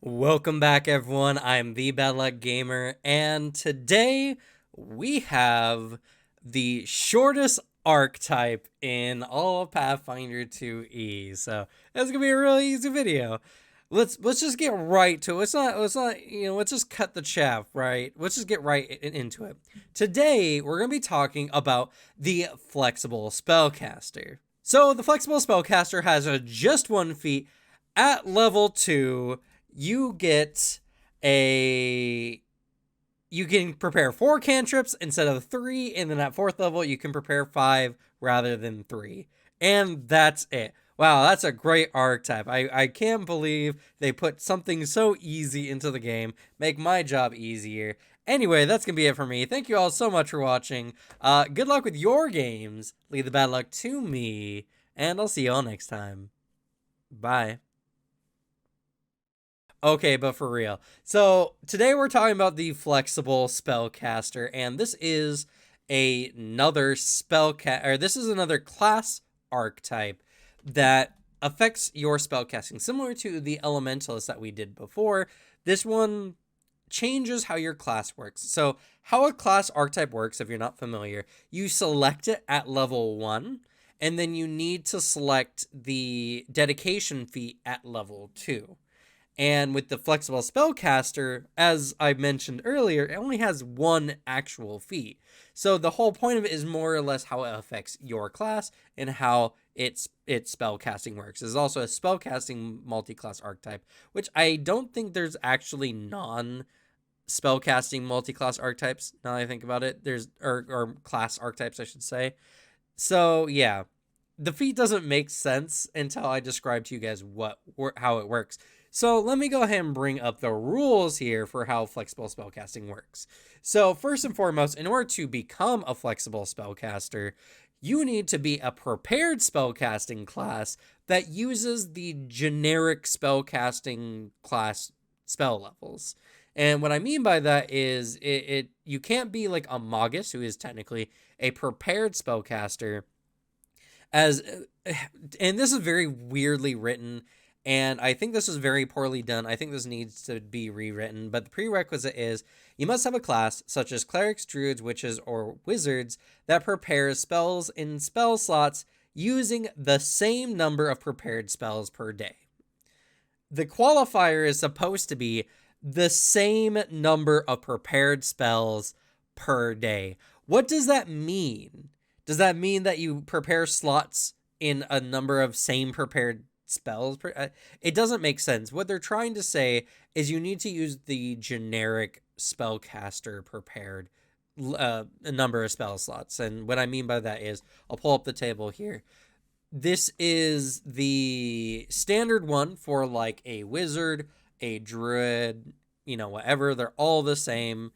Welcome back, everyone. I'm the Bad Luck Gamer, and today we have the shortest archetype in all of Pathfinder 2E. So it's gonna be a really easy video. Let's just get right to it. Let's just cut the chaff, right? Let's just get right into it. Today we're gonna be talking about the flexible spellcaster. So the flexible spellcaster has a just one feat at level 2. You get a you can prepare 4 cantrips instead of 3, and then at 4th level you can prepare 5 rather than 3. And that's it. Wow, that's a great archetype. I can't believe they put something so easy into the game, make my job easier. Anyway, that's gonna be it for me. Thank you all so much for watching. Good luck with your games. Leave the bad luck to me, and I'll see you all next time. Bye. Okay, but for real. So today we're talking about the flexible spellcaster, and this is another this is another class archetype that affects your spellcasting, similar to the elementalist that we did before. This one changes how your class works. So how a class archetype works, if you're not familiar, you select it at level 1, and then you need to select the dedication feat at level 2. And with the flexible spellcaster, as I mentioned earlier, it only has one actual feat. So the whole point of it is more or less how it affects your class and how its spellcasting works. There's also a spellcasting multi-class archetype, which I don't think there's actually spellcasting multi-class archetypes. Now that I think about it, there's or class archetypes, I should say. So yeah, the feat doesn't make sense until I describe to you guys how it works. So let me go ahead and bring up the rules here for how flexible spellcasting works. So first and foremost, in order to become a flexible spellcaster, you need to be a prepared spellcasting class that uses the generic spellcasting class spell levels. And what I mean by that is you can't be like a magus, who is technically a prepared spellcaster, as and this is very weirdly written, and I think this is very poorly done. I think this needs to be rewritten, but the prerequisite is you must have a class such as clerics, druids, witches, or wizards that prepares spells in spell slots using the same number of prepared spells per day. The qualifier is supposed to be the same number of prepared spells per day. What does that mean? Does that mean that you prepare slots in a number of same prepared spells? It doesn't make sense. What they're trying to say is you need to use the generic spellcaster prepared number of spell slots. And what I mean by that is, I'll pull up the table here. This is the standard one for like a wizard, a druid, whatever. They're all the same.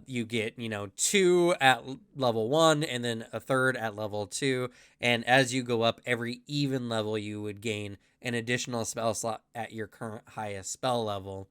You get, 2 at level 1 and then a third at level 2. And as you go up every even level, you would gain an additional spell slot at your current highest spell level.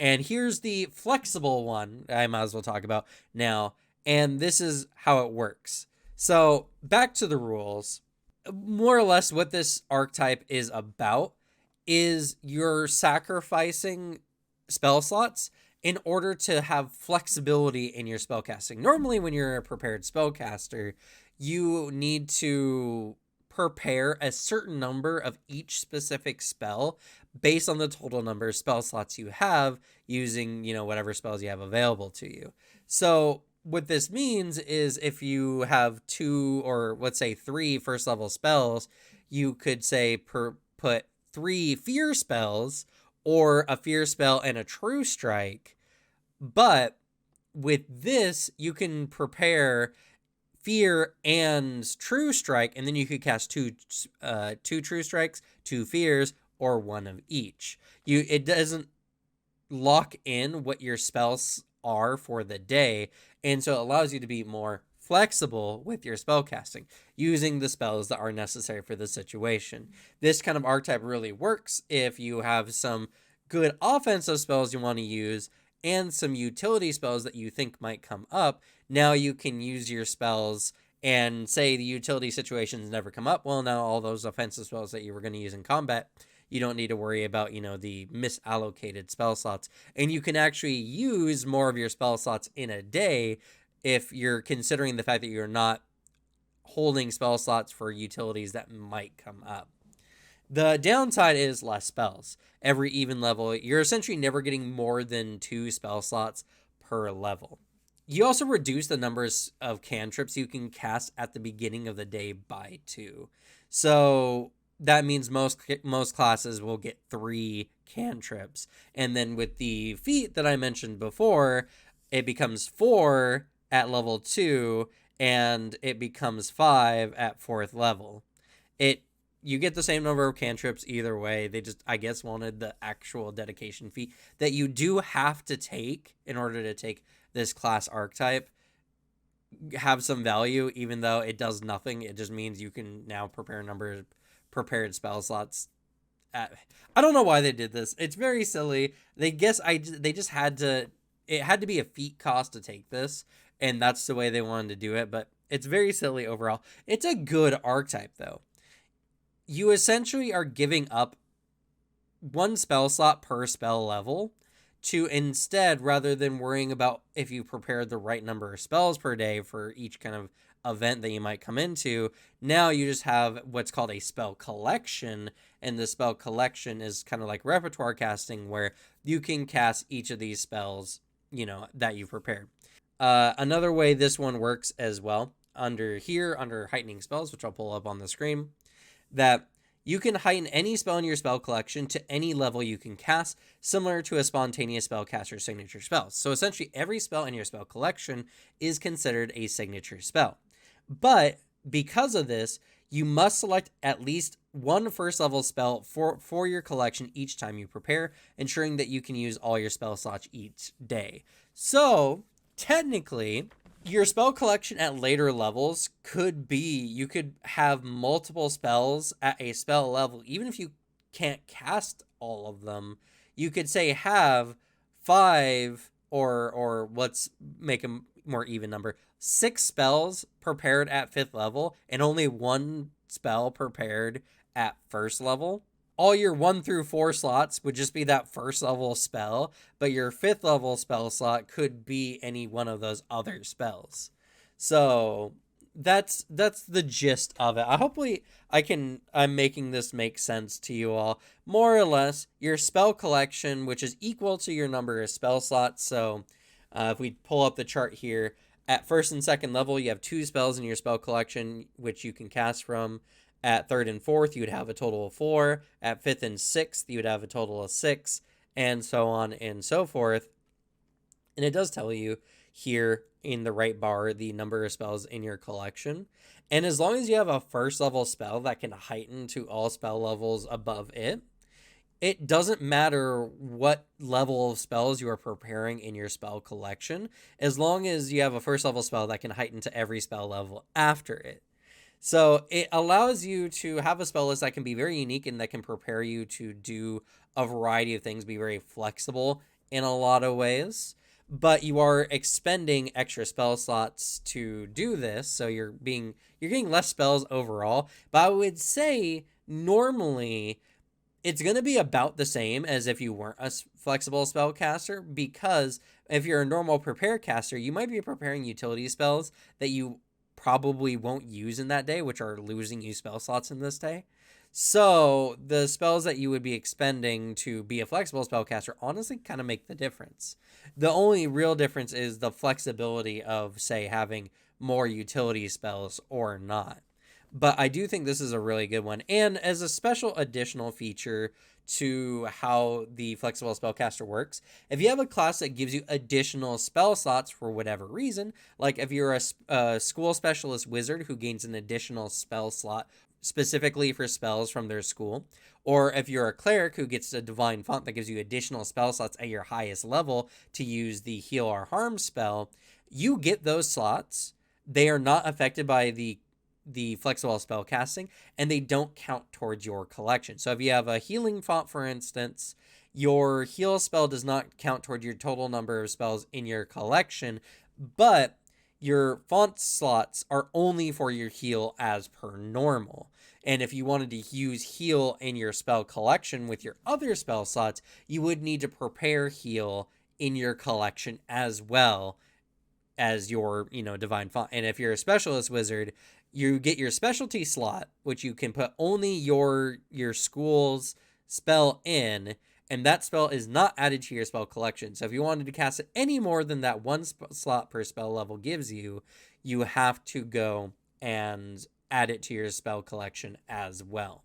And here's the flexible one I might as well talk about now. And this is how it works. So back to the rules. More or less what this archetype is about is you're sacrificing spell slots in order to have flexibility in your spellcasting. Normally, when you're a prepared spellcaster, you need to prepare a certain number of each specific spell based on the total number of spell slots you have using, whatever spells you have available to you. So what this means is if you have 2 or let's say 3 first level spells, you could say put 3 fear spells or a fear spell and a true strike. But with this, you can prepare fear and true strike, and then you could cast two true strikes, 2 fears, or 1 of each. It doesn't lock in what your spells are for the day, and so it allows you to be more flexible with your spellcasting, using the spells that are necessary for the situation. This kind of archetype really works if you have some good offensive spells you want to use and some utility spells that you think might come up. Now you can use your spells and say the utility situations never come up. Well, now all those offensive spells that you were going to use in combat, You don't need to worry about, the misallocated spell slots. And you can actually use more of your spell slots in a day if you're considering the fact that you're not holding spell slots for utilities that might come up. The downside is less spells. Every even level, you're essentially never getting more than 2 spell slots per level. You also reduce the numbers of cantrips you can cast at the beginning of the day by 2. So that means most classes will get 3 cantrips, and then with the feat that I mentioned before, it becomes 4 at level 2, and it becomes 5 at 4th level. It You get the same number of cantrips either way. They just, I guess, wanted the actual dedication feat that you do have to take in order to take this class archetype have some value, even though it does nothing. It just means you can now prepare prepared spell slots. I don't know why they did this. It's very silly. They just had to. It had to be a feat cost to take this, and that's the way they wanted to do it. But it's very silly overall. It's a good archetype though. You essentially are giving up 1 spell slot per spell level to instead, rather than worrying about if you prepared the right number of spells per day for each kind of event that you might come into, now you just have what's called a spell collection, and the spell collection is kind of like repertoire casting, where you can cast each of these spells, that you've prepared. Another way this one works as well, under heightening spells, which I'll pull up on the screen, that you can heighten any spell in your spell collection to any level you can cast, similar to a spontaneous spellcaster signature spell. So essentially, every spell in your spell collection is considered a signature spell. But because of this, you must select at least 1 first level spell for your collection each time you prepare, ensuring that you can use all your spell slots each day. So technically, your spell collection at later levels could be, you could have multiple spells at a spell level, even if you can't cast all of them. You could say have 5, or let's make a more even number, 6 spells prepared at 5th level and only 1 spell prepared at 1st level. All your 1 through 4 slots would just be that 1st level spell, but your 5th level spell slot could be any one of those other spells. So that's the gist of it. Hopefully I'm making this make sense to you all. More or less, your spell collection, which is equal to your number of spell slots. So if we pull up the chart here, at 1st and 2nd level, you have 2 spells in your spell collection, which you can cast from. At 3rd and 4th, you would have a total of 4. At 5th and 6th, you would have a total of 6, and so on and so forth. And it does tell you here in the right bar the number of spells in your collection. And as long as you have a 1st level spell that can heighten to all spell levels above it, it doesn't matter what level of spells you are preparing in your spell collection, as long as you have a 1st level spell that can heighten to every spell level after it. So it allows you to have a spell list that can be very unique and that can prepare you to do a variety of things, be very flexible in a lot of ways. But you are expending extra spell slots to do this, so you're getting less spells overall. But I would say normally it's going to be about the same as if you weren't a flexible spellcaster, because if you're a normal prepare caster, you might be preparing utility spells that you probably won't use in that day, which are losing you spell slots in this day. So the spells that you would be expending to be a flexible spellcaster honestly kind of make the difference. The only real difference is the flexibility of, say, having more utility spells or not. But I do think this is a really good one. And as a special additional feature to how the flexible spellcaster works, if you have a class that gives you additional spell slots for whatever reason, like if you're a school specialist wizard who gains an additional spell slot specifically for spells from their school, or if you're a cleric who gets a divine font that gives you additional spell slots at your highest level to use the heal or harm spell, you get those slots. They are not affected by the flexible spell casting, and they don't count towards your collection. So if you have a healing font, for instance, your heal spell does not count toward your total number of spells in your collection, but your font slots are only for your heal as per normal. And if you wanted to use heal in your spell collection with your other spell slots, you would need to prepare heal in your collection as well as your, divine font. And if you're a specialist wizard, you get your specialty slot, which you can put only your school's spell in, and that spell is not added to your spell collection. So if you wanted to cast it any more than that one slot per spell level gives you, you have to go and add it to your spell collection as well.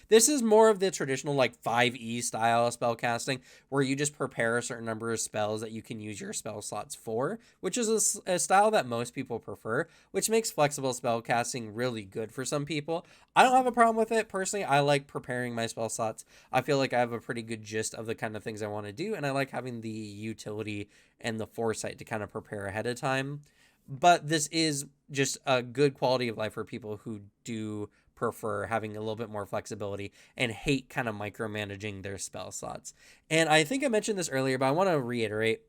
This is more of the traditional like 5e style of spell casting, where you just prepare a certain number of spells that you can use your spell slots for, which is a style that most people prefer, which makes flexible spell casting really good for some people. I don't have a problem with it. Personally, I like preparing my spell slots. I feel like I have a pretty good gist of the kind of things I want to do, and I like having the utility and the foresight to kind of prepare ahead of time. But this is just a good quality of life for people who do prefer having a little bit more flexibility and hate kind of micromanaging their spell slots. And I think I mentioned this earlier, but I want to reiterate,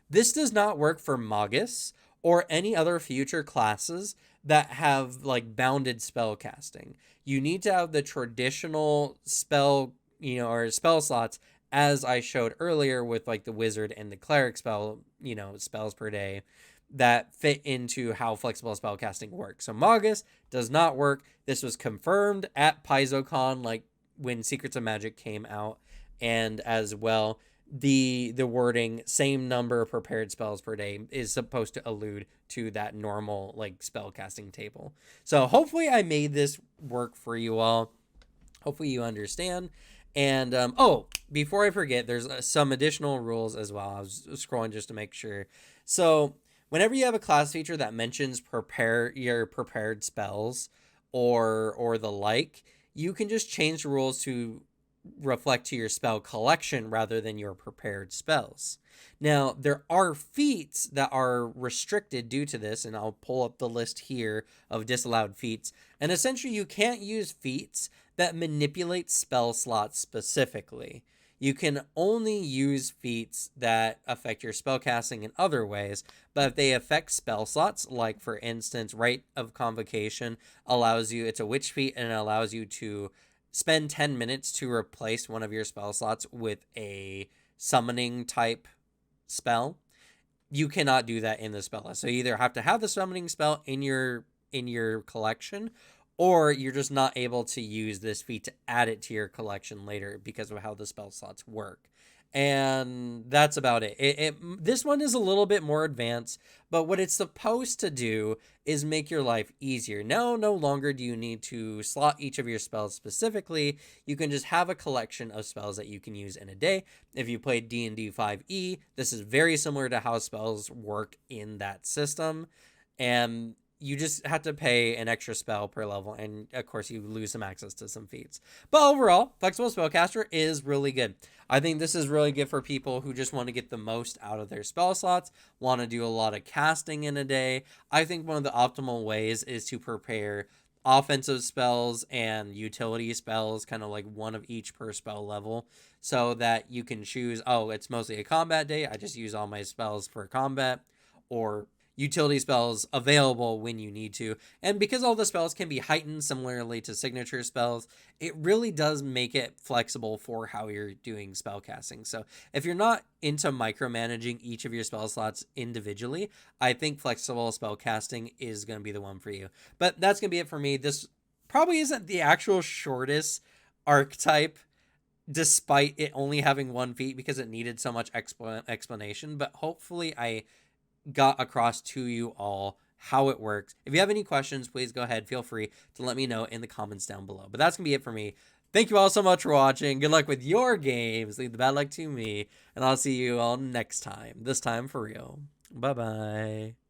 this does not work for Magus or any other future classes that have like bounded spell casting. You need to have the traditional spell, or spell slots, as I showed earlier with like the wizard and the cleric spell, spells per day, that fit into how flexible spellcasting works. So Magus does not work. This was confirmed at PaizoCon, like when Secrets of Magic came out, and as well, the wording same number of prepared spells per day is supposed to allude to that normal like spellcasting table. So hopefully I made this work for you all. Hopefully you understand. And before I forget, there's some additional rules as well. I was scrolling just to make sure. So whenever you have a class feature that mentions prepare your prepared spells or the like, you can just change the rules to reflect to your spell collection rather than your prepared spells. Now, there are feats that are restricted due to this, and I'll pull up the list here of disallowed feats. And essentially, you can't use feats that manipulate spell slots specifically. You can only use feats that affect your spellcasting in other ways, but if they affect spell slots, like for instance, Rite of Convocation allows you, it's a witch feat, and it allows you to spend 10 minutes to replace one of your spell slots with a summoning type spell. You cannot do that in the spell list. So you either have to have the summoning spell in your collection, or you're just not able to use this feat to add it to your collection later because of how the spell slots work. And that's about it. This one is a little bit more advanced, but what it's supposed to do is make your life easier. Now, no longer do you need to slot each of your spells specifically. You can just have a collection of spells that you can use in a day. If you played D&D 5e, this is very similar to how spells work in that system. And you just have to pay an extra spell per level, and of course you lose some access to some feats. But overall, Flexible Spellcaster is really good. I think this is really good for people who just want to get the most out of their spell slots, want to do a lot of casting in a day. I think one of the optimal ways is to prepare offensive spells and utility spells, kind of like one of each per spell level, so that you can choose, oh, it's mostly a combat day, I just use all my spells for combat, or utility spells available when you need to. And because all the spells can be heightened similarly to signature spells, it really does make it flexible for how you're doing spell casting. So if you're not into micromanaging each of your spell slots individually, I think flexible spell casting is going to be the one for you. But that's going to be it for me. This probably isn't the actual shortest archetype, despite it only having one feat, because it needed so much explanation. But hopefully I got across to you all how it works. If you have any questions, please go ahead, feel free to let me know in the comments down below. But that's gonna be it for me. Thank you all so much for watching. Good luck with your games. Leave the bad luck to me, and I'll see you all next time, this time for real. Bye bye.